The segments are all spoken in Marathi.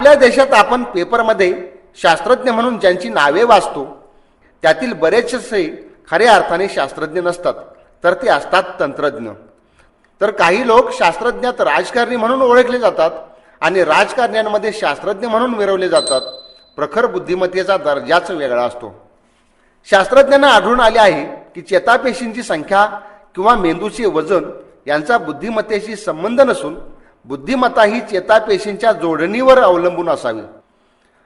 आपल्या देशात आपण पेपरमध्ये शास्त्रज्ञ म्हणून ज्यांची नावे वाचतो त्यातील बरेचसे खऱ्या अर्थाने शास्त्रज्ञ नसतात, तर ते असतात तंत्रज्ञ. तर काही लोक शास्त्रज्ञात राजकारणी म्हणून ओळखले जातात आणि राजकारण्यांमध्ये शास्त्रज्ञ म्हणून मिरवले जातात. प्रखर बुद्धिमत्तेचा दर्जाच वेगळा असतो. शास्त्रज्ञांना आढळून आले आहे की चेतापेशींची संख्या किंवा मेंदूचे वजन यांचा बुद्धिमत्तेशी संबंध नसून बुद्धिमत्ता ही चेतापेशींच्या जोडणीवर अवलंबून असावी.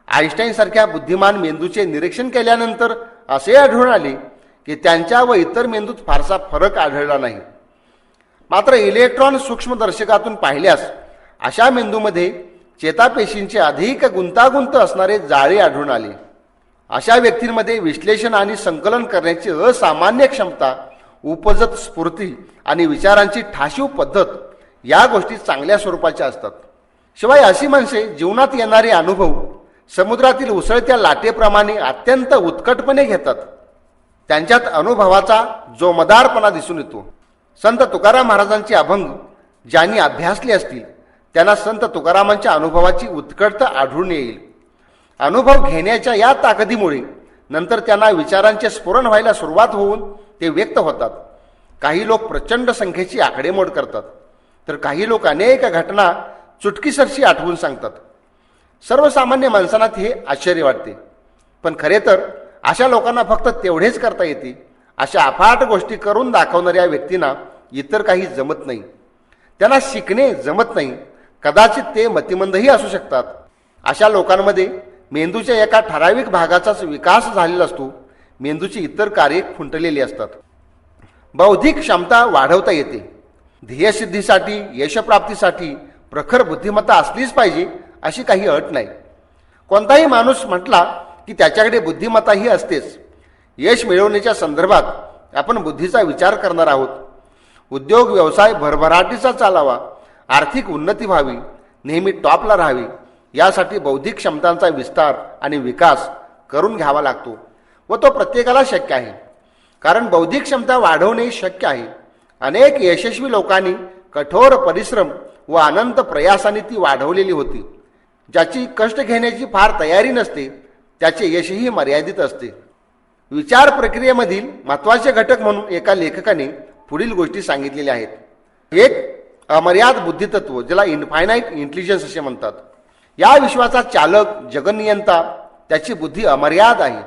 आईन्स्टाईन सारख्या बुद्धिमान मेंदूचे निरीक्षण केल्यानंतर असे आढळून आले की त्यांच्या व इतर मेंदूत फारसा फरक आढळला नाही. मात्र इलेक्ट्रॉन सूक्ष्मदर्शकातून पाहिल्यास अशा मेंदूमध्ये चेतापेशींचे अधिक गुंतागुंत असणारे जाळे आढळून आले. अशा व्यक्तींमध्ये विश्लेषण आणि संकलन करण्याची असामान्य क्षमता, उपजत स्फूर्ती आणि विचारांची ठाशीव पद्धत या गोष्टी चांगल्या स्वरूपाच्या असतात. शिवाय अशी माणसे जीवनात येणारे अनुभव समुद्रातील उसळत्या लाटेप्रमाणे अत्यंत उत्कटपणे घेतात. त्यांच्यात अनुभवाचा जोमदारपणा दिसून येतो. संत तुकाराम महाराजांचे अभंग ज्यांनी अभ्यासले असतील त्यांना संत तुकारामांच्या अनुभवाची उत्कटता आढळून येईल. अनुभव घेण्याच्या या ताकदीमुळे नंतर त्यांना विचारांचे स्फुरण व्हायला सुरुवात होऊन ते व्यक्त होतात. काही लोक प्रचंड संख्येची आकडेमोड करतात, तर काही लोक अनेक घटना चुटकीसरशी आठवून सांगतात. सर्वसामान्य माणसांना हे आश्चर्य वाटते, पण खरे तर अशा लोकांना फक्त तेवढेच करता येते. अशा अफाट गोष्टी करून दाखवणाऱ्या व्यक्तींना इतर काही जमत नाही. त्यांना शिकणे जमत नाही. कदाचित ते मतिमंदही असू शकतात. अशा लोकांमध्ये मेंदूच्या एका ठराविक भागाचाच विकास झालेला असतो. मेंदूची इतर कार्ये खुंटलेली असतात. बौद्धिक क्षमता वाढवता येते. ध्येयसिद्धीसाठी, यशप्राप्तीसाठी प्रखर बुद्धिमत्ता असलीच पाहिजे अशी काही अट नाही. कोणताही माणूस म्हटला की त्याच्याकडे बुद्धिमत्ता ही असतेच. यश मिळवण्याच्या संदर्भात आपण बुद्धीचा विचार करणार आहोत. उद्योग व्यवसाय भरभराटीचा चालावा, आर्थिक उन्नती व्हावी, नेहमी टॉपला राहावी यासाठी बौद्धिक क्षमतांचा विस्तार आणि विकास करून घ्यावा लागतो व तो प्रत्येकाला शक्य आहे. कारण बौद्धिक क्षमता वाढवणे शक्य आहे. अनेक यशस्वी लोकांनी कठोर परिश्रम व अनंत प्रयासाने ती वाढवलेली होती. ज्याची कष्ट घेण्याची फार तयारी नसते त्याचे यशही मर्यादित असते. विचार प्रक्रियेमधील महत्त्वाचे घटक म्हणून एका लेखकाने पुढील गोष्टी सांगितलेल्या आहेत. एक, अमर्याद बुद्धितत्व, ज्याला इनफायनाईट इंटेलिजन्स असे म्हणतात. या विश्वाचा चालक, जगनियंता, त्याची बुद्धी अमर्याद आहे.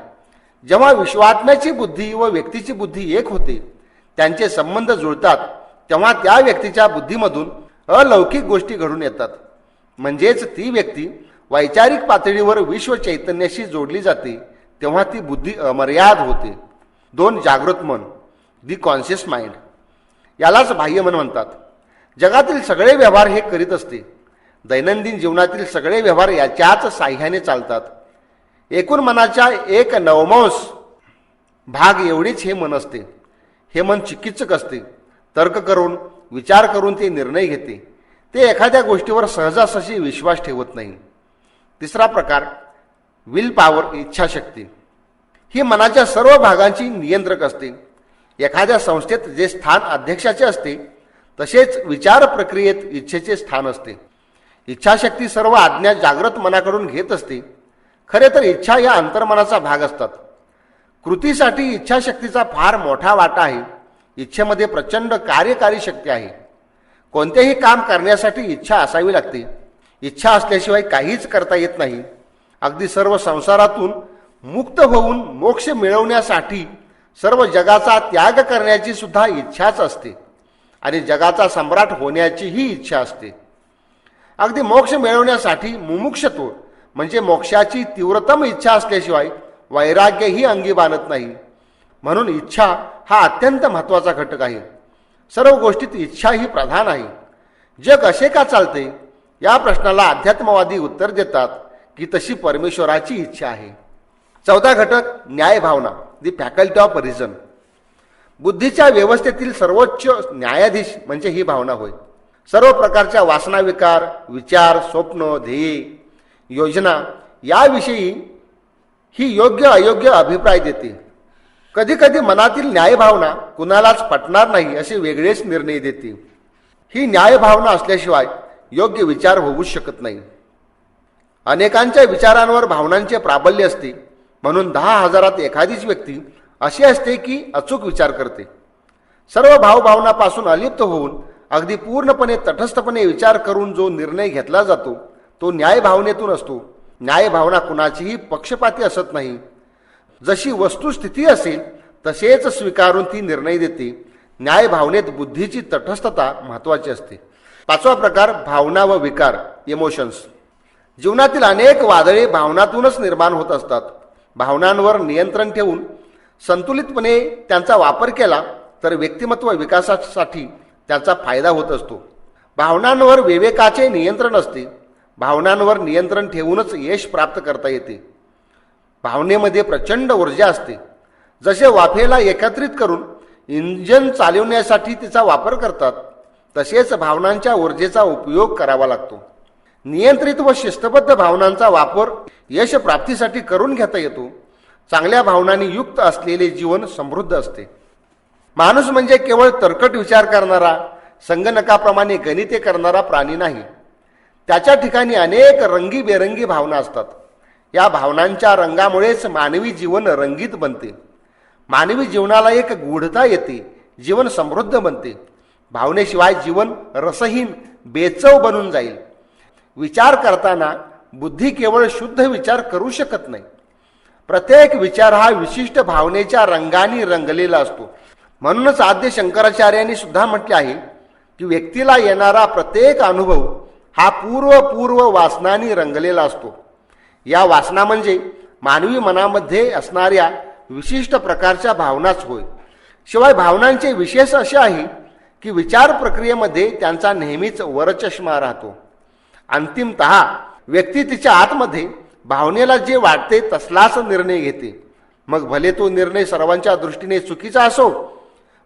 जेव्हा विश्वात्म्याची बुद्धी व व्यक्तीची बुद्धी एक होते, त्यांचे संबंध जुळतात, तेव्हा त्या व्यक्तीच्या बुद्धीमधून अलौकिक गोष्टी घडून येतात. म्हणजेच ती व्यक्ती वैचारिक पातळीवर विश्व चैतन्याशी जोडली जाते, तेव्हा ती बुद्धी अमर्याद होते. 2, जागृत मन, दी कॉन्शियस माइंड, यालाच बाह्य मन म्हणतात. जगातील सगळे व्यवहार हे करीत असते. दैनंदिन जीवनातील सगळे व्यवहार याच्याच साह्याने चालतात. एकूण मनाच्या 1/9 भाग एवढीच हे मन असते. हे मन चिकित्सक असते. तर्क करून, विचार करून ते निर्णय घेते. ते एखाद्या गोष्टीवर सहजासहजी विश्वास ठेवत नाही. 3रा प्रकार, विल पॉवर, इच्छाशक्ती, ही मनाच्या सर्व भागांची नियंत्रक असते. एखाद्या संस्थेत जे स्थान अध्यक्षाचे असते तसेच विचार प्रक्रियेत इच्छेचे स्थान असते. इच्छाशक्ती सर्व आज्ञा जागृत मनाकडून घेत असते. खरे तर इच्छा या अंतर्मनाचा भाग असतात. कृतीसाठी इच्छाशक्तीचा फार मोठा वाटा आहे. इच्छेमध्ये प्रचंड कार्यकारी शक्ती आहे. कोणतेही काम करण्यासाठी इच्छा असावी लागते. इच्छा असल्याशिवाय काहीच करता येत नाही. अगदी सर्व संसारातून मुक्त होऊन मोक्ष मिळवण्यासाठी सर्व जगाचा त्याग करण्याची सुद्धा इच्छाच असते आणि जगाचा सम्राट होण्याचीही इच्छा असते. अगदी मोक्ष मिळवण्यासाठी मुमुक्षत्व म्हणजे मोक्षाची तीव्रतम इच्छा असल्याशिवाय वैराग्यही अंगी बाणत नाही. म्हणून इच्छा हा अत्यंत महत्त्वाचा घटक आहे. सर्व गोष्टीत इच्छा ही प्रधान आहे. जग असे का चालते या प्रश्नाला अध्यात्मवादी उत्तर देतात की तशी परमेश्वराची इच्छा आहे. 4था घटक, न्याय भावना, दी फॅकल्टी ऑफ रिझन, बुद्धीच्या व्यवस्थेतील सर्वोच्च न्यायाधीश म्हणजे ही भावना होय. सर्व प्रकारच्या वासना, विकार, विचार, स्वप्न, ध्येय, योजना याविषयी ही योग्य अयोग्य अभिप्राय देते. कधी कधी मनातील न्यायभावना कुणालाच पटणार नाही असे वेगळेच निर्णय देते. ही न्यायभावना असल्याशिवाय योग्य विचार होऊच शकत नाही. अनेकांच्या विचारांवर भावनांचे प्राबल्य असते, म्हणून 10,000 एखादीच व्यक्ती अशी असते की अचूक विचार करते. सर्व भावभावनापासून अलिप्त होऊन अगदी पूर्णपणे तटस्थपणे विचार करून जो निर्णय घेतला जातो तो न्याय भावनेतून असतो. न्याय भावना कुणाचीही पक्षपाती असत नाही. जशी वस्तुस्थिती असेल तसेच स्वीकारून ती निर्णय देते. न्याय भावनेत बुद्धीची तटस्थता महत्त्वाची असते. 5वा प्रकार भावना व विकार, इमोशन्स. जीवनातील अनेक वादळे भावनातूनच निर्माण होत असतात. भावनांवर नियंत्रण ठेवून संतुलितपणे त्यांचा वापर केला तर व्यक्तिमत्व विकासासाठी त्याचा फायदा होत असतो. भावनांवर विवेकाचे नियंत्रण असते. भावनांवर नियंत्रण ठेवूनच यश प्राप्त करता येते. भावनेमध्ये प्रचंड ऊर्जा असते. जसे वाफेला एकत्रित करून इंजिन चालवण्यासाठी तिचा वापर करतात, तसेच भावनांच्या ऊर्जेचा उपयोग करावा लागतो. नियंत्रित व शिस्तबद्ध भावनांचा वापर यश प्राप्तीसाठी करून घेता येतो. चांगल्या भावनांनी युक्त असलेले जीवन समृद्ध असते. माणूस म्हणजे केवळ तरकट विचार करणारा, संगणकाप्रमाणे गणिते करणारा प्राणी नाही. त्याच्या ठिकाणी अनेक रंगीबेरंगी भावना असतात. या भावनांच्या रंगामुळेच मानवी जीवन रंगीत बनते. मानवी जीवनाला एक गूढता येते. जीवन समृद्ध बनते. भावनेशिवाय जीवन रसहीन, बेचव बनून जाईल. विचार करताना बुद्धी केवळ शुद्ध विचार करू शकत नाही. प्रत्येक विचार हा विशिष्ट भावनेच्या रंगाने रंगलेला असतो. म्हणूनच आद्य शंकराचार्यांनी सुद्धा म्हटले आहे की व्यक्तीला येणारा प्रत्येक अनुभव हा पूर्व वासनांनी रंगलेला असतो. या वासना म्हणजे मानवी मनामध्ये असणाऱ्या विशिष्ट प्रकारच्या भावनाच होय. शिवाय भावनांचे विशेष असे आहे की विचार प्रक्रियेमध्ये त्यांचा नेहमीच वरचष्मा राहतो. अंतिमतः व्यक्ती तिच्या आतमध्ये भावनेला जे वाटते तसलाच निर्णय घेते. मग भले तो निर्णय सर्वांच्या दृष्टीने चुकीचा असो.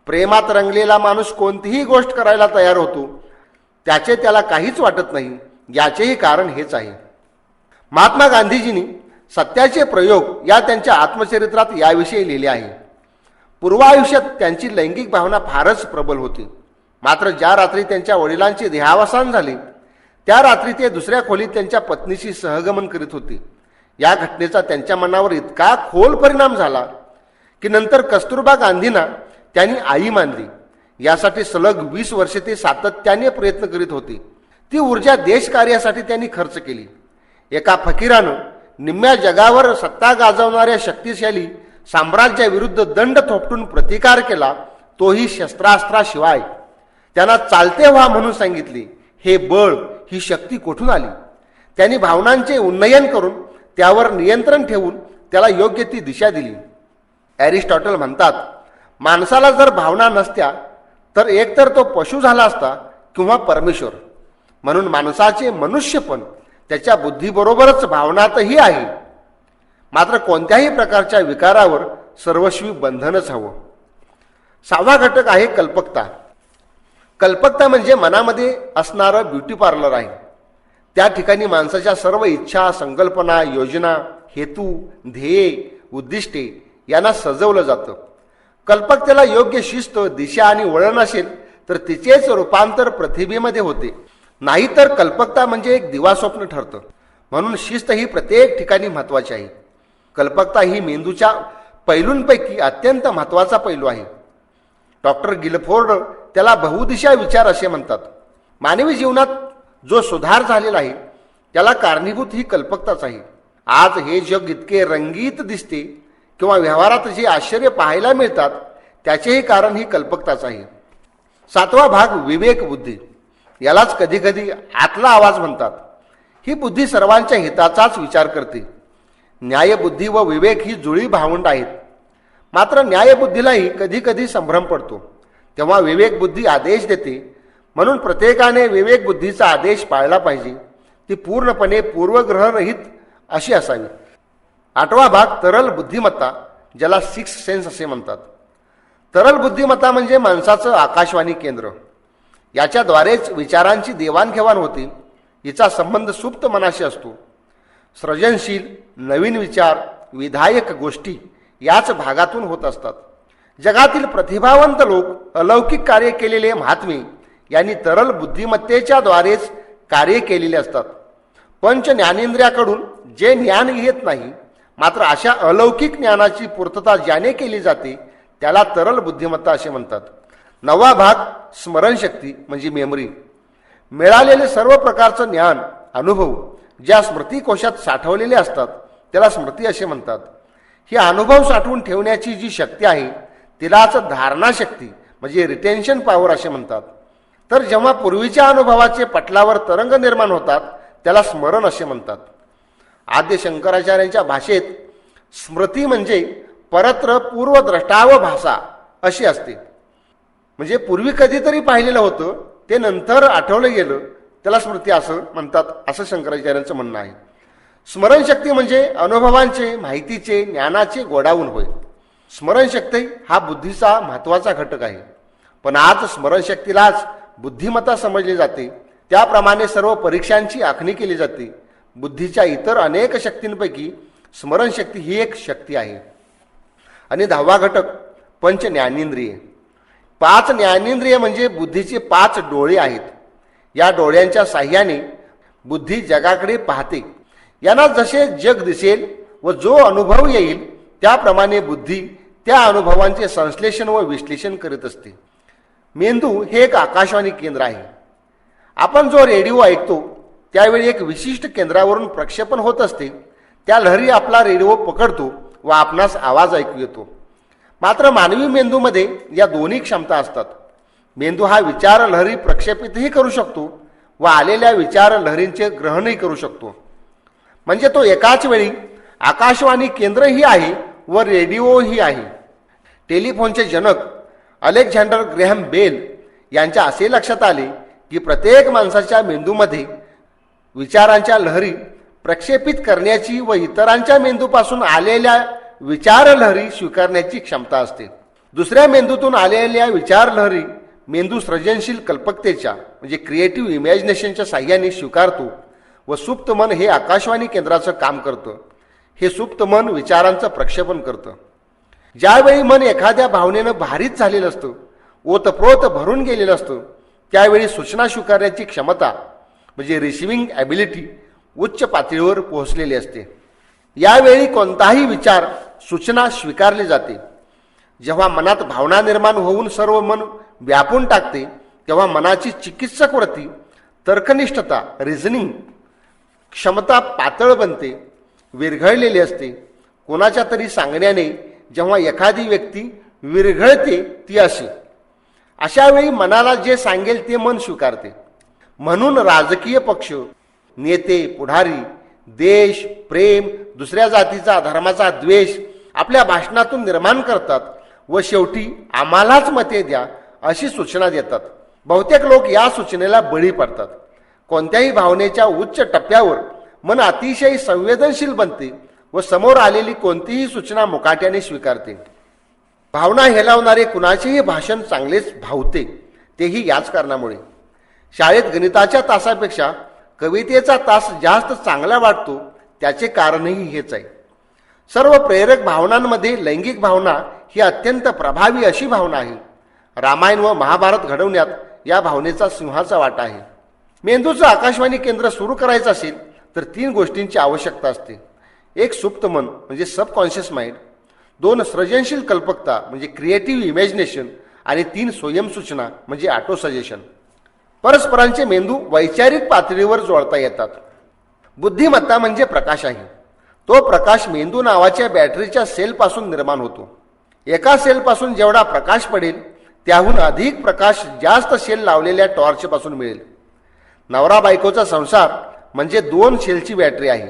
प्रेमात रंगलेला माणूस कोणतीही गोष्ट करायला तयार होतो. त्याचे त्याला काहीच वाटत नाही. याचेही कारण हेच आहे. महात्मा गांधीजींनी सत्याचे प्रयोग या त्यांच्या आत्मचरित्रात याविषयी लिहिले आहे. पूर्वायुष्यात त्यांची लैंगिक भावना फारच प्रबल होती. मात्र ज्या रात्री त्यांच्या वडिलांचे देहावसान झाले त्या रात्री ते दुसऱ्या खोलीत त्यांच्या पत्नीशी सहगमन करीत होते. या घटनेचा त्यांच्या मनावर इतका खोल परिणाम झाला की नंतर कस्तुरबा गांधींना त्यांनी आई मानली. यासाठी सलग 20 वर्षे ते सातत्याने प्रयत्न करीत होते. ती ऊर्जा देशकार्यासाठी त्यांनी खर्च केली. एका फकीरानं निम्म्या जगावर सत्ता गाजवणाऱ्या शक्तिशाली साम्राज्याविरुद्ध दंड थोपटून प्रतिकार केला, तोही शस्त्रास्त्राशिवाय. त्यांना चालते व्हा म्हणून सांगितले. हे बळ, ही शक्ती कुठून आली? त्यांनी भावनांचे उन्नयन करून त्यावर नियंत्रण ठेवून त्याला योग्य ती दिशा दिली. ॲरिस्टॉटल म्हणतात, माणसाला जर भावना नसत्या तर एकतर तो पशु झाला असता किंवा परमेश्वर. म्हणून माणसाचे मनुष्यपण त्याच्या बुद्धीबरोबरच भावनातही आहे. मात्र कोणत्याही प्रकारच्या विकारावर सर्वस्वी बंधनच हवं. 6वा घटक आहे कल्पकता. कल्पकता म्हणजे मनामध्ये असणारं ब्युटी पार्लर आहे. त्या ठिकाणी माणसाच्या सर्व इच्छा, संकल्पना, योजना, हेतू, ध्येय, उद्दिष्टे यांना सजवलं जातं. कल्पकतेला योग्य शिस्त, दिशा आणि वळण असेल तर तिचेच रूपांतर प्रतिभेमध्ये होते. नाहीतर कल्पकता म्हणजे एक दिवास्वप्न ठरतं. म्हणून शिस्त ही प्रत्येक ठिकाणी महत्त्वाची आहे. कल्पकता ही मेंदूच्या पैलूंपैकी अत्यंत महत्त्वाचा पैलू आहे. डॉक्टर गिलफोर्ड त्याला बहुदिशा विचार असे म्हणतात. मानवी जीवनात जो सुधार झालेला आहे त्याला कारणीभूत ही कल्पकताच आहे. आज हे जग इतके रंगीत दिसते किंवा व्यवहारात जे आश्चर्य पाहायला मिळतात त्याचेही कारण ही कल्पकताच आहे. 7वा भाग विवेक बुद्धी. यालाच कधीकधी आतला आवाज म्हणतात. ही बुद्धी सर्वांच्या हिताचाच विचार करते. न्यायबुद्धी व विवेक ही जुळी भावंड आहेत. मात्र न्यायबुद्धीलाही कधीकधी संभ्रम पडतो. तेव्हा विवेकबुद्धी आदेश देते. म्हणून प्रत्येकाने विवेकबुद्धीचा आदेश पाळला पाहिजे. ती पूर्णपणे पूर्वग्रहरहित अशी असावी. 8वा भाग तरल बुद्धिमत्ता, ज्याला 6 सेन्स असे म्हणतात. तरल बुद्धिमत्ता म्हणजे माणसाचं आकाशवाणी केंद्र. याच्याद्वारेच विचारांची देवाणघेवाण होते. हिचा संबंध सुप्त मनाशी असतो. सृजनशील नवीन विचार, विधायक गोष्टी याच भागातून होत असतात. जगातील प्रतिभावंत लोक, अलौकिक कार्य केलेले महात्मे यांनी तरल बुद्धिमत्तेच्या द्वारेच कार्य केलेले असतात. पंच ज्ञानेंद्रियाकडून जे ज्ञान येत नाही, मात्र अशा अलौकिक ज्ञानाची पूर्तता ज्याने केली जाते त्याला तरल बुद्धिमत्ता असे म्हणतात. 9वा भाग स्मरणशक्ती म्हणजे मेमरी. मिळालेले सर्व प्रकारचं ज्ञान, अनुभव ज्या स्मृतिकोशात साठवलेले असतात त्याला स्मृती असे म्हणतात. ही अनुभव साठवून ठेवण्याची जी शक्ती आहे तिलाच धारणाशक्ती म्हणजे रिटेन्शन पॉवर असे म्हणतात. तर जेव्हा पूर्वीच्या अनुभवाचे पटलावर तरंग निर्माण होतात त्याला स्मरण असे म्हणतात. आद्य शंकराचार्यांच्या भाषेत स्मृती म्हणजे परत्र पूर्वद्रष्टाव भाषा अशी असते. म्हणजे पूर्वी कधीतरी पाहिलेलं होतं ते नंतर आठवलं गेलं त्याला स्मृती असं म्हणतात, असं शंकराचार्यांचं म्हणणं आहे. स्मरणशक्ती म्हणजे अनुभवांचे, माहितीचे, ज्ञानाचे गोडाऊन होय. स्मरणशक्ती हा बुद्धीचा महत्त्वाचा घटक आहे. पण आज स्मरणशक्तीलाच बुद्धिमत्ता समजली जाते. त्याप्रमाणे सर्व परीक्षांची आखणी केली जाते. बुद्धीच्या इतर अनेक शक्तींपैकी स्मरणशक्ती ही एक शक्ती आहे. आणि 10वा घटक पंच ज्ञानेंद्रिय. 5 ज्ञानेंद्रिय म्हणजे बुद्धीचे 5 डोळे आहेत. या डोळ्यांच्या साह्याने बुद्धी जगाकडे पाहते. यांना जसे जग दिसेल व जो अनुभव येईल त्याप्रमाणे बुद्धी त्या अनुभवांचे संश्लेषण व विश्लेषण करीत असते. मेंदू हे एक आकाशवाणी केंद्र आहे. आपण जो रेडिओ ऐकतो त्यावेळी एक विशिष्ट केंद्रावरून प्रक्षेपण होत असते. त्या लहरी आपला रेडिओ पकडतो व आपणास आवाज ऐकू येतो. मात्र मानवी मेंदूमध्ये या दोन्ही क्षमता असतात. मेंदू हा विचार लहरी प्रक्षेपितही करू शकतो व आलेल्या विचार लहरींचे ग्रहणही करू शकतो. म्हणजे तो एकाच वेळी आकाशवाणी केंद्रही आहे व रेडिओही आहे. टेलिफोनचे जनक अलेक्झांडर ग्रॅहम बेल यांच्या असे लक्षात आले की प्रत्येक माणसाच्या मेंदूमध्ये विचारांच्या लहरी प्रक्षेपित करण्याची व इतरांच्या मेंदूपासून आलेल्या विचार लहरी स्वीकारण्याची क्षमता असते. दुसऱ्या मेंदूतून आलेल्या विचार लहरी मेंदू सृजनशील कल्पकतेच्या म्हणजे क्रिएटिव्ह इमॅजिनेशनच्या साह्याने स्वीकारतो व सुप्त मन हे आकाशवाणी केंद्राचं काम करतं. हे सुप्त मन विचारांचं प्रक्षेपण करतं. ज्यावेळी मन एखाद्या भावनेनं भारित झालेलं असतं, ओतप्रोत भरून गेलेलं असतं, त्यावेळी सूचना स्वीकारण्याची क्षमता म्हणजे रिसिव्हिंग ॲबिलिटी उच्च पातळीवर पोहोचलेली असते. यावेळी कोणताही विचार, सूचना स्वीकारली जाते. जेव्हा मनात भावना निर्माण होऊन सर्व मन व्यापून टाकते तेव्हा मनाची चिकित्सक वृत्ती, तर्कनिष्ठता, रिझनिंग क्षमता पातळ बनते, विरघळलेली असते. कोणाच्या तरी सांगण्याने जेव्हा एखादी व्यक्ती विरघळते ती अशी. अशावेळी मनाला जे सांगेल ते मन स्वीकारते. म्हणून राजकीय पक्ष, नेते, पुढारी देश, प्रेम, दुसऱ्या जातीचा, धर्माचा द्वेष आपल्या भाषणातून निर्माण करतात व शेवटी आम्हालाच मते द्या अशी सूचना देतात. बहुतेक लोक या सूचनेला बळी पडतात. कोणत्याही भावनेच्या उच्च टप्प्यावर मन अतिशय संवेदनशील बनते व समोर आलेली कोणतीही सूचना मुकाट्याने स्वीकारते. भावना हेलावणारे कुणाचेही भाषण चांगलेच भावते, तेही याच कारणामुळे. शाळेत गणिताच्या तासापेक्षा कवितेचा तास जास्त चांगला वाटतो त्याचे कारणही हेच आहे. सर्व प्रेरक भावनांमध्ये लैंगिक भावना ही अत्यंत प्रभावी अशी भावना आहे. रामायण व महाभारत घडवण्यात या भावनेचा सिंहाचा वाटा आहे. मेंदूचं आकाशवाणी केंद्र सुरू करायचं असेल तर 3 गोष्टींची आवश्यकता असते. 1 सुप्त मन म्हणजे सबकॉन्शियस माइंड, 2 सृजनशील कल्पकता म्हणजे क्रिएटिव्ह इमॅजिनेशन आणि 3 स्वयंसूचना म्हणजे ऑटो सजेशन. परस्परांचे मेंदू वैचारिक पातळीवर जोडता येतात. बुद्धिमत्ता म्हणजे प्रकाश आहे. तो प्रकाश मेंदू नावाच्या बॅटरीच्या सेलपासून निर्माण होतो. एका सेलपासून जेवढा प्रकाश पडेल त्याहून अधिक प्रकाश जास्त सेल लावलेल्या टॉर्चपासून मिळेल. नवरा बायकोचा संसार म्हणजे 2 सेलची बॅटरी आहे.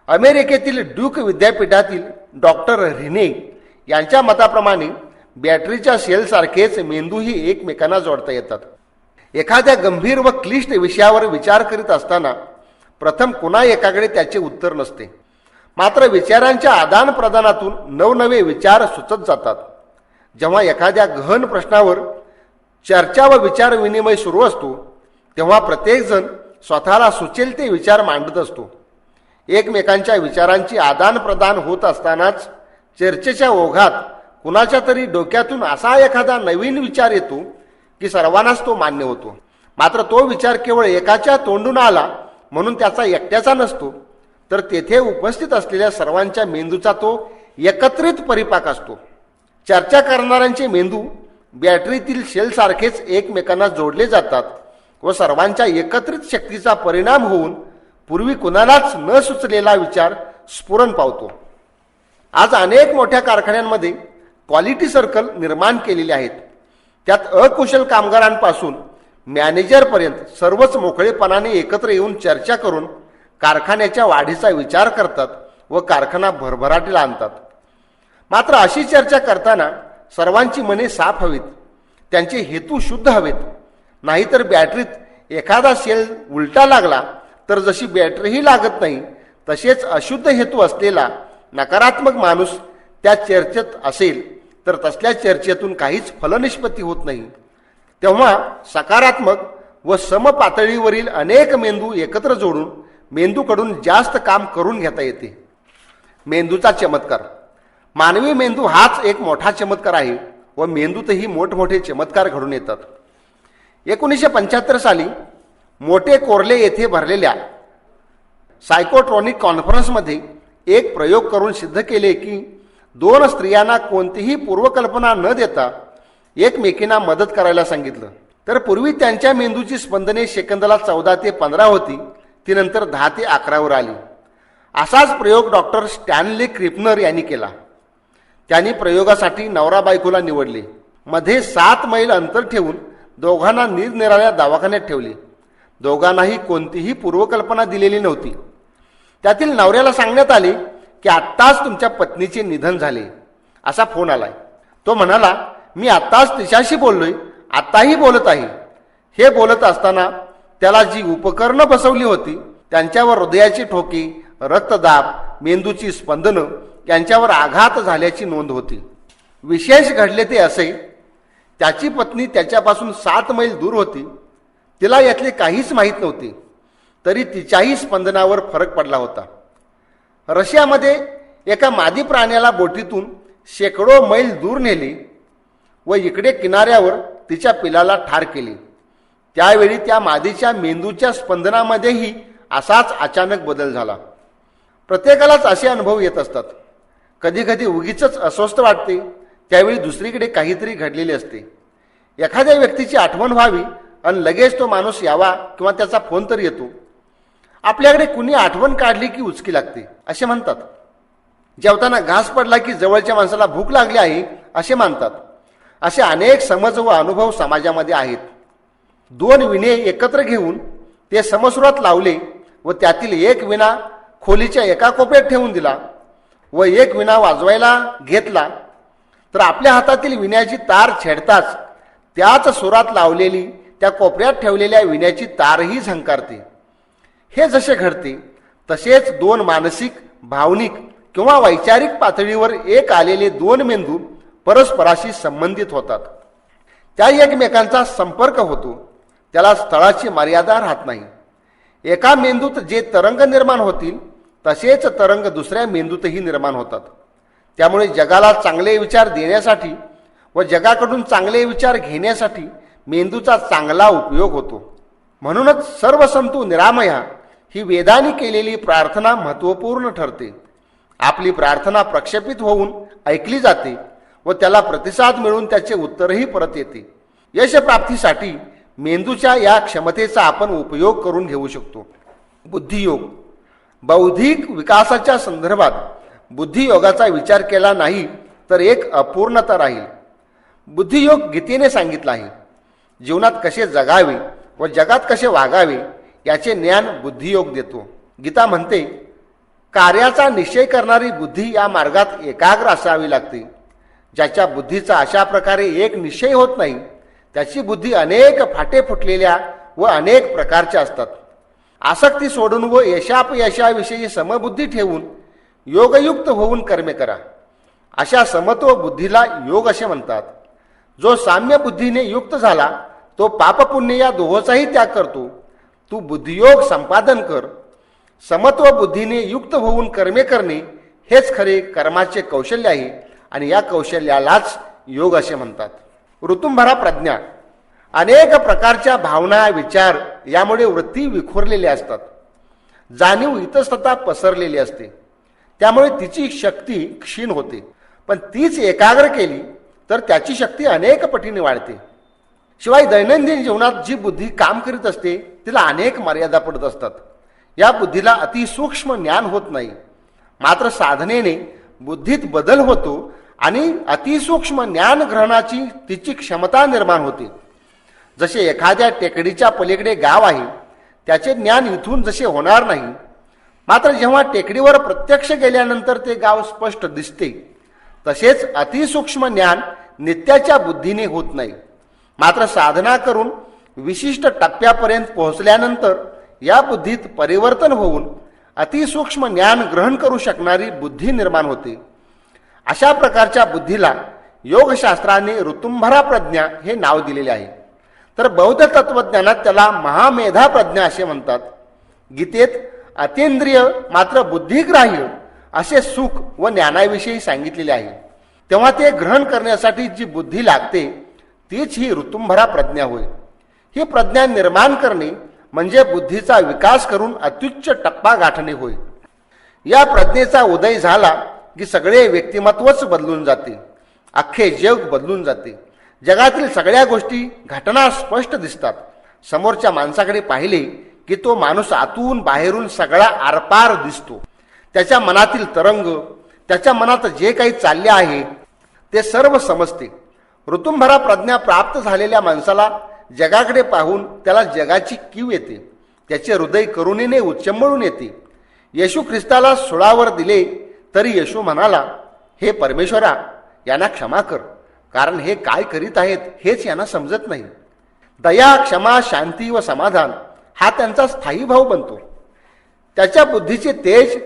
अमेरिकेतील ड्यूक विद्यापीठातील डॉक्टर रिने यांच्या मताप्रमाणे बॅटरीच्या सेलसारखेच मेंदूही एकमेकांना जोडता येतात. एखाद्या गंभीर व क्लिष्ट विषयावर विचार करीत असताना प्रथम कुणा एकाकडे त्याचे उत्तर नसते. मात्र विचारांच्या आदान प्रदानातून नवनवे विचार सुचत जातात. जेव्हा एखाद्या गहन प्रश्नावर चर्चा व विचार विनिमय सुरू असतो तेव्हा प्रत्येकजण स्वतःला सुचेल ते विचार मांडत असतो. एकमेकांच्या विचारांची आदान प्रदान होत असतानाच चर्चेच्या ओघात कुणाच्या तरी डोक्यातून असा एखादा नवीन विचार येतो की सर्वांनाच तो मान्य होतो. मात्र तो विचार केवळ एकाच्या तोंडून आला म्हणून त्याचा एकट्याचा नसतो, तर तेथे उपस्थित असलेल्या सर्वांच्या मेंदूचा तो एकत्रित परिपाक असतो. चर्चा करणाऱ्यांचे मेंदू बॅटरीतील सेलसारखेच एकमेकांना जोडले जातात व सर्वांच्या एकत्रित शक्तीचा परिणाम होऊन पूर्वी कुणालाच न सुचलेला विचार स्फुरण पावतो. आज अनेक मोठ्या कारखान्यांमध्ये क्वालिटी सर्कल निर्माण केलेले आहेत. त्यात अकुशल कामगारांपासून मॅनेजरपर्यंत सर्वच मोकळेपणाने एकत्र येऊन चर्चा करून कारखान्याच्या वाढीचा विचार करतात व कारखाना भरभराटीला आणतात. मात्र अशी चर्चा करताना सर्वांची मने साफ हवीत, त्यांचे हेतू शुद्ध हवेत. नाहीतर बॅटरीत एखादा सेल उलटा लागला तर जशी बॅटरीही लागत नाही, तसेच अशुद्ध हेतू असलेला नकारात्मक माणूस त्या चर्चेत असेल तर तसल्या चर्चेतून काहीच फलनिष्पत्ती होत नाही. तेव्हा सकारात्मक व समपातळीवरील अनेक मेंदू एकत्र जोडून मेंदूकडून जास्त काम करून घेता येते. मेंदूचा चमत्कार. मानवी मेंदू हाच एक मोठा चमत्कार आहे व मेंदूतही मोठमोठे चमत्कार घडून येतात. 1975 साली मोठे कोर्ले येथे भरलेल्या सायकोट्रॉनिक कॉन्फरन्समध्ये एक प्रयोग करून सिद्ध केले की 2 स्त्रियांना कोणतीही पूर्वकल्पना न देता एकमेकींना मदत करायला सांगितलं तर पूर्वी त्यांच्या मेंदूची स्पंदने सेकंदाला 14 ते 15 होती, ती नंतर 10 ते 11 वर आली. असाच प्रयोग डॉक्टर स्टॅनले क्रिपनर यांनी केला. त्यांनी प्रयोगासाठी नवरा बायकोला निवडले. मध्ये 7 मैल अंतर ठेवून दोघांना निरनिराळ्या दवाखान्यात ठेवले. दोघांनाही कोणतीही पूर्वकल्पना दिलेली नव्हती. त्यातील नवऱ्याला सांगण्यात आले की आत्ताच तुमच्या पत्नीचे निधन झाले, असा फोन आलाय. तो म्हणाला, मी आत्ताच तिच्याशी बोललोय, आत्ताही बोलत आहे. हे बोलत असताना त्याला जी उपकरणं बसवली होती त्यांच्यावर हृदयाची ठोके, रक्तदाब, मेंदूची स्पंदनं यांच्यावर आघात झाल्याची नोंद होती. विशेष घडले ते असे, त्याची पत्नी त्याच्यापासून 7 मैल दूर होती. तिला यातले काहीच माहीत नव्हते, तरी तिच्याही स्पंदनावर फरक पडला होता. रशियामध्ये एका मादी प्राण्याला बोटीतून शेकडो मैल दूर नेले व इकडे किनाऱ्यावर तिच्या पिलाला ठार केले. त्यावेळी त्या मादीच्या मेंदूच्या स्पंदनामध्येही असाच अचानक बदल झाला. प्रत्येकालाच असे अनुभव येत असतात. कधी कधी उगीच अस्वस्थ वाटते, त्यावेळी दुसरीकडे काहीतरी घडलेले असते. एखाद्या व्यक्तीची आठवण व्हावी आणि लगेच तो माणूस यावा किंवा त्याचा फोन तर येतो. आपल्याकडे कुणी आठवण काढली की उचकी लागते असे म्हणतात. जेवताना घास पडला की जवळच्या माणसाला भूक लागली आहे असे मानतात. असे अनेक समज व अनुभव समाजामध्ये आहेत. 2 विणे एकत्र घेऊन ते समसुरात लावले व त्यातील एक विणा खोलीच्या एका कोपऱ्यात ठेवून दिला व एक विणा वाजवायला घेतला तर आपल्या हातातील विण्याची तार छेडताच त्याच सुरात लावलेली त्या कोपऱ्यात ठेवलेल्या विण्याची तारही झंकारते. हे जसे घडते तसेच 2 मानसिक, भावनिक किंवा वैचारिक पातळीवर एक आलेले 2 मेंदू परस्पराशी संबंधित होतात. त्या एकमेकांचा संपर्क होतो. त्याला स्थळाची मर्यादा राहत नाही. एका मेंदूत जे तरंग निर्माण होतील तसेच तरंग दुसऱ्या मेंदूतही निर्माण होतात. त्यामुळे जगाला चांगले विचार देण्यासाठी व जगाकडून चांगले विचार घेण्यासाठी मेंदूचा चांगला उपयोग होतो. म्हणूनच सर्वसंतु निरामया ही वेदांनी केलेली प्रार्थना महत्त्वपूर्ण ठरते. आपली प्रार्थना प्रक्षेपित होऊन ऐकली जाते व त्याला प्रतिसाद मिळून त्याचे उत्तरही परत येते. यशप्राप्तीसाठी मेंदूच्या या क्षमतेचा आपण उपयोग करून घेऊ शकतो. बुद्धियोग. बौद्धिक विकासाच्या संदर्भात बुद्धियोगाचा विचार केला नाही तर एक अपूर्णता राहील. बुद्धियोग गीतेने सांगितला आहे. जीवनात कसे जगावे व जगात कसे वागावे याचे ज्ञान बुद्धियोग देतो. गीता म्हणते, कार्याचा निश्चय करणारी बुद्धी या मार्गात एकाग्र असावी लागते. ज्याच्या बुद्धीचा अशा प्रकारे एक निश्चय होत नाही त्याची बुद्धी अनेक फाटे फुटलेल्या व अनेक प्रकारच्या असतात. आसक्ती सोडून व यशापयशाविषयी समबुद्धी ठेवून योगयुक्त होऊन कर्मे करा. अशा समत्व बुद्धीला योग असे म्हणतात. जो साम्य बुद्धीने युक्त झाला तो पापपुण्य या दोहोचाही त्याग करतो. तू बुद्धियोग संपादन कर. समत्व बुद्धीने युक्त होऊन कर्मे करणे हेच खरे कर्माचे कौशल्य आहे आणि या कौशल्यालाच योग असे म्हणतात. ऋतुंभरा प्रज्ञा. अनेक प्रकारच्या भावना, विचार यामुळे वृत्ती विखुरलेल्या असतात. जाणीव इतस्ततः पसरलेली असते. त्यामुळे तिची शक्ती क्षीण होते. पण तीच एकाग्र केली तर त्याची शक्ती अनेक पटीने वाढते. शिवाय दैनंदिन जीवनात जी बुद्धी काम करीत असते तिला अनेक मर्यादा पडत असतात. या बुद्धीला अतिसूक्ष्म ज्ञान होत नाही. मात्र साधनेने बुद्धीत बदल होतो आणि अतिसूक्ष्म ज्ञान ग्रहणाची तिची क्षमता निर्माण होते. जसे एखाद्या टेकडीच्या पलीकडे गाव आहे, त्याचे ज्ञान इथून जसे होणार नाही, मात्र जेव्हा टेकडीवर प्रत्यक्ष गेल्यानंतर ते गाव स्पष्ट दिसते, तसेच अतिसूक्ष्म ज्ञान नित्याच्या बुद्धीने होत नाही. मात्र साधना करून विशिष्ट टप्प्यापर्यंत पोहोचल्यानंतर या बुद्धीत परिवर्तन होऊन अतिसूक्ष्म ज्ञान ग्रहण करू शकणारी बुद्धी निर्माण होते. अशा प्रकारच्या बुद्धीला योगशास्त्राने ऋतुंभरा प्रज्ञा हे नाव दिलेले आहे. तर बौद्ध तत्वज्ञानात त्याला महामेधा प्रज्ञा असे म्हणतात. गीतेत अतींद्रिय मात्र बुद्धिग्राह्य असे सुख व ज्ञानाविषयी सांगितलेले आहे. तेव्हा ते ग्रहण करण्यासाठी जी बुद्धी लागते तीच ही ऋतुंभरा प्रज्ञा होय. ही प्रज्ञा निर्माण करणे म्हणजे बुद्धीचा विकास करून अत्युच्च टप्पा गाठणे होय. या प्रज्ञेचा उदय झाला की सगळे व्यक्तिमत्वच बदलून जाते, अख्खे जग बदलून जाते. जगातील सगळ्या गोष्टी घटना स्पष्ट दिसतात. समोरच्या माणसाकडे पाहिले की तो माणूस आतून बाहेरून सगळा आरपार दिसतो. त्याच्या मनातील तरंग, त्याच्या मनात जे काही चालले आहे ते सर्व समजते. ऋतुंभरा प्रज्ञा प्राप्त झालेल्या माणसाला जगाकडे पाहून त्याला जगाची कीव येते. त्याचे हृदय करुणेने उच्चंबळून येते. येशू ख्रिस्ताला सुळावर दिले तरी येशू म्हणाला, हे परमेश्वरा, यांना क्षमा कर, कारण हे काय करीत आहेत हेच यांना समजत नाही. दया, क्षमा, शांती व समाधान हा त्यांचा स्थायी भाव बनतो. त्याच्या बुद्धीचे तेज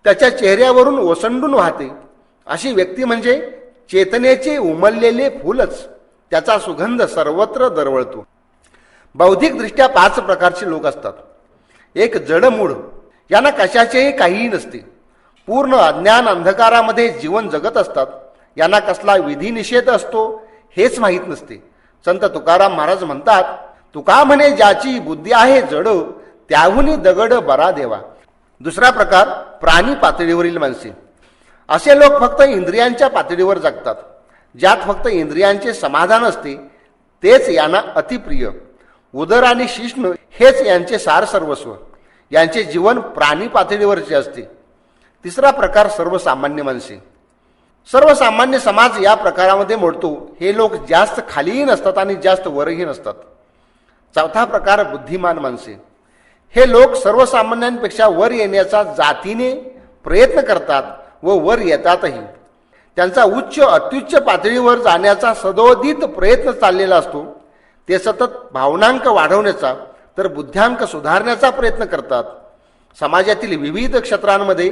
त्याच्या चेहऱ्यावरून ओसंडून वाहते. अशी व्यक्ती म्हणजे चेतनेचे उमललेले फुलच. त्याचा सुगंध सर्वत्र दरवळतो. बौद्धिकदृष्ट्या 5 प्रकारचे लोक असतात. एक जडमूढ, यांना कशाचेही काहीही नसते. पूर्ण अज्ञान अंधकारामध्ये जीवन जगत असतात. यांना कसला विधी निषेध असतो हेच माहीत नसते. संत तुकाराम महाराज म्हणतात, तुका म्हणे ज्याची बुद्धी आहे जड, त्याहुनी दगड बरा देवा. दुसरा प्रकार प्राणी पातळीवरील माणसे. असे लोक फक्त इंद्रियांच्या पातळीवर जगतात. ज्यात फक्त इंद्रियांचे समाधान असते तेच यांना अतिप्रिय. उदर आणि शिष्ण हेच यांचे सार सर्वस्व. यांचे जीवन प्राणी पातळीवरचे असते. तिसरा प्रकार सर्वसामान्य माणसे. सर्वसामान्य समाज या प्रकारामध्ये मोडतो. हे लोक जास्त खालीही नसतात आणि जास्त वरही नसतात. चौथा प्रकार बुद्धिमान माणसे. हे लोक सर्वसामान्यांपेक्षा वर येण्याचा जातीने प्रयत्न करतात व वर येतातही. त्यांचा उच्च अत्युच्च पातळीवर जाण्याचा सदोदित प्रयत्न चाललेला असतो. ते सतत भावनांक वाढवण्याचा तर बुद्ध्यांक सुधारण्याचा प्रयत्न करतात. समाजातील विविध क्षेत्रांमध्ये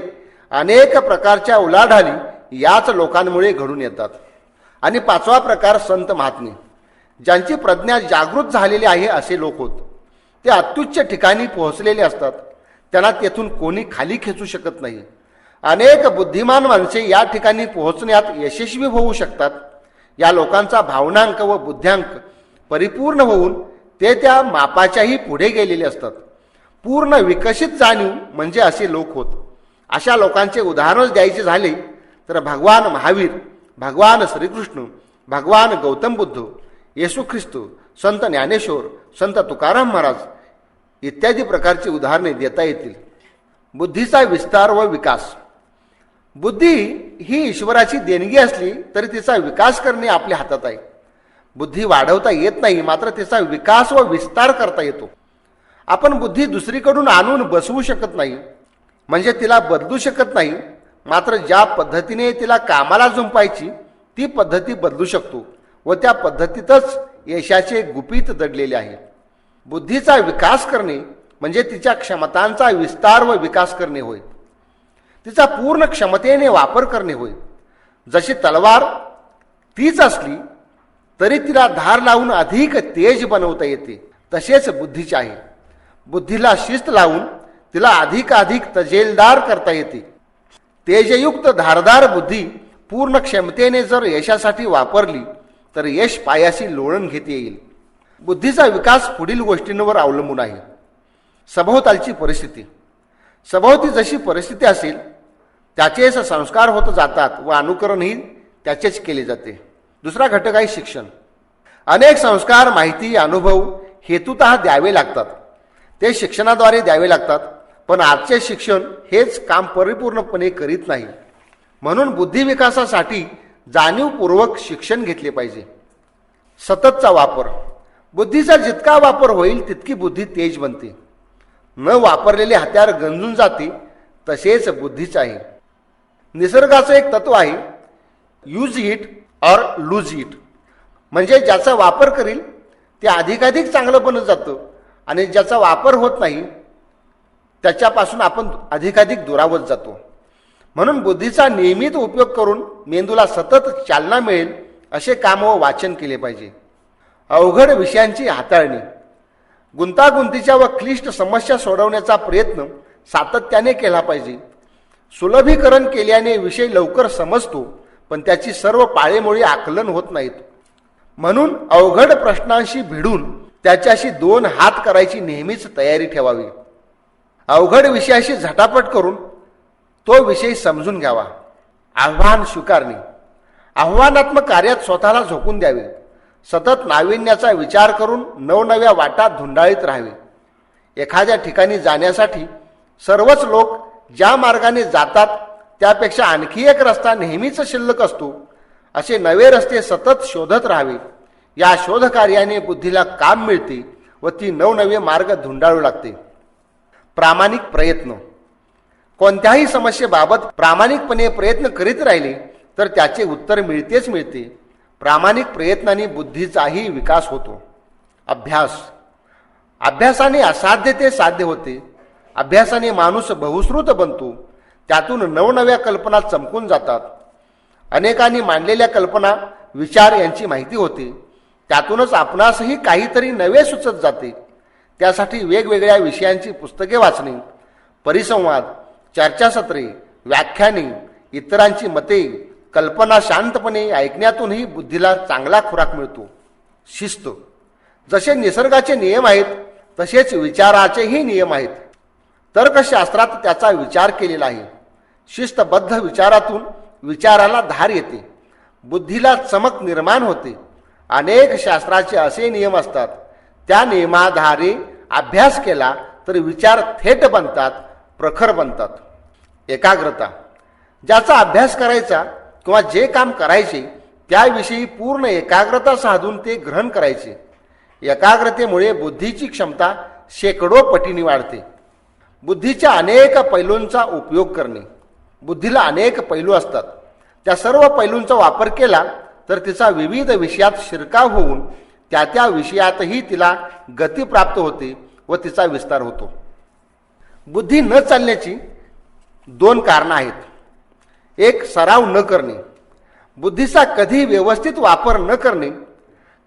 अनेक प्रकारच्या उलाढाली याच लोकांमुळे घडून येतात. आणि 5वा प्रकार संत महात्मे. ज्यांची प्रज्ञा जागृत झालेली आहे असे लोक होत. ते अत्युच्च ठिकाणी पोहोचलेले असतात. त्यांना तेथून कोणी खाली खेचू शकत नाही. अनेक बुद्धिमान माणसे या ठिकाणी पोहोचण्यात यशस्वी होऊ शकतात. या लोकांचा भावनांक व बुद्ध्यांक परिपूर्ण होऊन ते त्या मापाच्याही पुढे गेलेले असतात. पूर्ण विकसित जाणीव म्हणजे असे लोक होत. अशा लोकांचे उदाहरण द्यायचे झाले तर भगवान महावीर, भगवान श्रीकृष्ण, भगवान गौतम बुद्ध, येशू ख्रिस्त, संत ज्ञानेश्वर, संत तुकाराम महाराज इत्यादी प्रकारची उदाहरणे देता येतील. बुद्धीचा विस्तार व विकास. बुद्धी ही ईश्वराची देणगी असली तरी तिचा विकास करणे आपल्या हातात आहे. बुद्धी वाढवता येत नाही, मात्र तिचा विकास व विस्तार करता येतो. आपण बुद्धी दुसरीकडून आणून बसवू शकत नाही, म्हणजे तिला बदलू शकत नाही. मात्र ज्या पद्धतीने तिला कामाला जुंपायची ती पद्धती बदलू शकतो व त्या पद्धतीतच यशाचे गुपित दडलेले आहे. बुद्धीचा विकास करणे म्हणजे तिच्या क्षमतांचा विस्तार व विकास करणे होय. तिचा पूर्ण क्षमतेने वापर करणे होय. जशी तलवार तीच असली तरी तिला धार लावून अधिक तेज बनवता येते, तसेच बुद्धीचे आहे. बुद्धीला शिस्त लावून तिला अधिकाधिक तजेलदार करता येते. तेजयुक्त धारदार बुद्धी पूर्ण क्षमतेने जर यशासाठी वापरली तर यश पायाशी लोळण घेता येईल. बुद्धीचा विकास पुढील गोष्टींवर अवलंबून आहे. सभोवतालची परिस्थिती. सभोवती जशी परिस्थिती असेल त्याचेच संस्कार होत जातात व अनुकरणही त्याचेच केले जाते. दुसरा घटक आहे शिक्षण. अनेक संस्कार, माहिती, अनुभव हेतुतः द्यावे लागतात. ते शिक्षणाद्वारे द्यावे लागतात. पण आजचे शिक्षण हेच काम परिपूर्णपणे करीत नाही. म्हणून बुद्धिविकासासाठी जाणीवपूर्वक शिक्षण घेतले पाहिजे. सततचा वापर. बुद्धीचा जितका वापर होईल तितकी बुद्धी तेज बनते. न वापरलेले हत्यार गंजून जाते तसेच बुद्धीच आहे. निसर्गाचं एक तत्व आहे, use it or lose it. म्हणजे ज्याचा वापर करील ते अधिकाधिक चांगलं बनत जातं आणि ज्याचा वापर होत नाही त्याच्यापासून आपण अधिकाधिक दुरावत जातो. म्हणून बुद्धीचा नियमित उपयोग करून मेंदूला सतत चालना मिळेल असे काम व वाचन केले पाहिजे. अवघड विषयांची हाताळणी. गुंतागुंतीच्या व क्लिष्ट समस्या सोडवण्याचा प्रयत्न सातत्याने केला पाहिजे. सुलभीकरण केल्याने विषय लवकर समजतो, पण त्याची सर्व पाळेमुळे आकलन होत नाहीत. म्हणून अवघड प्रश्नांशी भिडून त्याच्याशी दोन हात करायची नेहमीच तयारी ठेवावी. अवघड विषयाशी झटापट करून तो विषय समजून घ्यावा. आव्हान स्वीकारणे. आव्हानात्मक कार्यात स्वतःला झोकून द्यावे. सतत नाविन्याचा विचार करून नवनव्या वाटा धुंडाळीत राहावे. एखाद्या ठिकाणी जाण्यासाठी सर्वच लोक ज्या मार्गाने जातात त्यापेक्षा आणखी एक रस्ता नेहमीच शिल्लक असतो, असे नवे रस्ते सतत शोधत राहावे. या शोधकार्याने बुद्धीला काम मिळते व ती नवनवे मार्ग धुंडाळू लागते. प्रामाणिक प्रयत्न. कोणत्याही समस्येबाबत प्रामाणिकपणे प्रयत्न करीत राहिले तर त्याचे उत्तर मिळतेच मिळते. प्रामाणिक प्रयत्नाने बुद्धीचाही विकास होतो. अभ्यास. अभ्यासाने असाध्य ते साध्य होते. अभ्यासाने माणूस बहुश्रुत बनतो. त्यातून नवनव्या कल्पना चमकून जातात. अनेकांनी मांडलेल्या कल्पना, विचार यांची माहिती होते. त्यातूनच आपणासही काहीतरी नवे सुचत जाते. त्यासाठी वेगवेगळ्या विषयांची पुस्तके वाचणे, परिसंवाद, चर्चासत्रे, व्याख्याने, इतरांची मते, कल्पना शांतपणे ऐकण्यातूनही बुद्धीला चांगला खुराक मिळतो. शिस्त. जसे निसर्गाचे नियम आहेत तसेच विचाराचेही नियम आहेत. तर्कशास्त्रात त्याचा विचार केलेला आहे. शिस्तबद्ध विचारातून विचाराला धार येते, बुद्धीला चमक निर्माण होते. अनेक शास्त्राचे असे नियम असतात, त्या नियमाधारे अभ्यास केला तर विचार थेट बनतात, प्रखर बनतात. एकाग्रता. ज्याचा अभ्यास करायचा किंवा जे काम करायचे त्याविषयी पूर्ण एकाग्रता साधून ते ग्रहण करायचे. एकाग्रतेमुळे बुद्धीची क्षमता शेकडो पटीने वाढते. बुद्धीच्या अनेक पैलूंचा उपयोग करणे. बुद्धीला अनेक पैलू असतात. त्या सर्व पैलूंचा वापर केला तर तिचा विविध विषयात शिरकाव होऊन त्या त्या विषयातही तिला गती प्राप्त होते व तिचा विस्तार होतो. बुद्धी न चालण्याची दोन कारणं आहेत. एक, सराव न करणे. बुद्धीचा कधी व्यवस्थित वापर न करणे.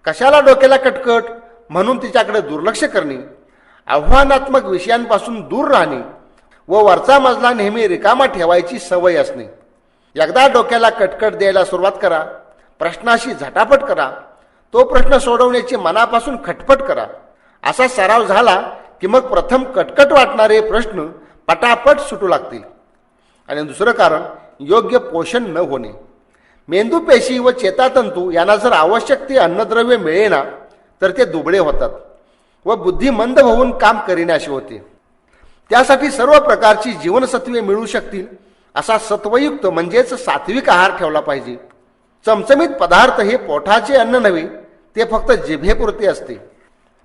कशाला डोक्याला कटकट म्हणून तिच्याकडे दुर्लक्ष करणे. आव्हानात्मक विषयांपासून दूर राहणे व वरचा मजला नेहमी रिकामा ठेवायची सवय असणे. एकदा डोक्याला कटकट द्यायला सुरुवात करा, प्रश्नाशी झटापट करा, तो प्रश्न सोडवण्याची मनापासून खटपट करा. असा सराव झाला की मग प्रथम कटकट वाटणारे प्रश्न पटापट सुटू लागतील. आणि दुसरं कारण, योग्य पोषण न होणे. मेंदूपेशी व चेतातंतू यांना जर आवश्यक ते अन्नद्रव्य मिळेना तर ते दुबळे होतात व बुद्धी मंद होऊन काम करीनाशी होते. त्यासाठी सर्व प्रकारची जीवनसत्वे मिळू शकतील असा सत्वयुक्त म्हणजेच सात्विक आहार ठेवला पाहिजे. चमचमीत पदार्थ हे पोटाचे अन्न नव्हे, ते फक्त जिभेपुरते असते.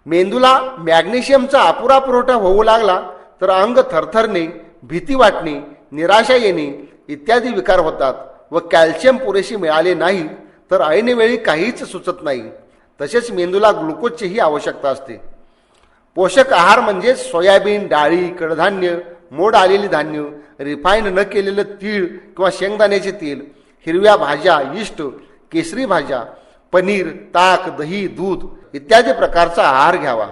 मेंदूला मॅग्नेशियमचा अपुरा पुरवठा होऊ लागला तर अंग थरथरणे, भीती वाटणे, निराशा येणे इत्यादी विकार होतात व कॅल्शियम पुरेशी मिळाले नाही तर ऐनवेळी काहीच सुचत नाही. तसेच मेंदूला ग्लुकोजचीही आवश्यकता असते. पोषक आहार म्हणजे सोयाबीन, डाळी, कडधान्य, मोड आलेली धान्य, रिफाईन न केलेलं तीळ किंवा शेंगदाण्याचे तेल, हिरव्या भाज्या, इष्ट, केसरी भाज्या, पनीर, ताक, दही, दूध इत्यादी प्रकारचा आहार घ्यावा.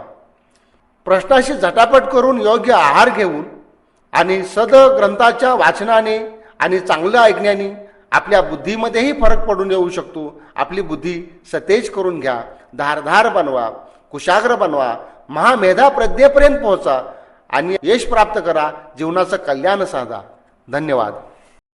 प्रश्नाशी झटापट करून योग्य आहार घेऊन आणि सदग्रंथाच्या वाचनाने आणि चांगलं ऐकण्याने आपल्या बुद्धीमध्येही फरक पडून येऊ शकतो. आपली बुद्धी सतेज करून घ्या, धारधार बनवा, कुशाग्र बनवा, महामेधा प्रज्ञेपर्यंत पोहोचा आणि यश प्राप्त करा, जीवनाचं कल्याण साधा. धन्यवाद.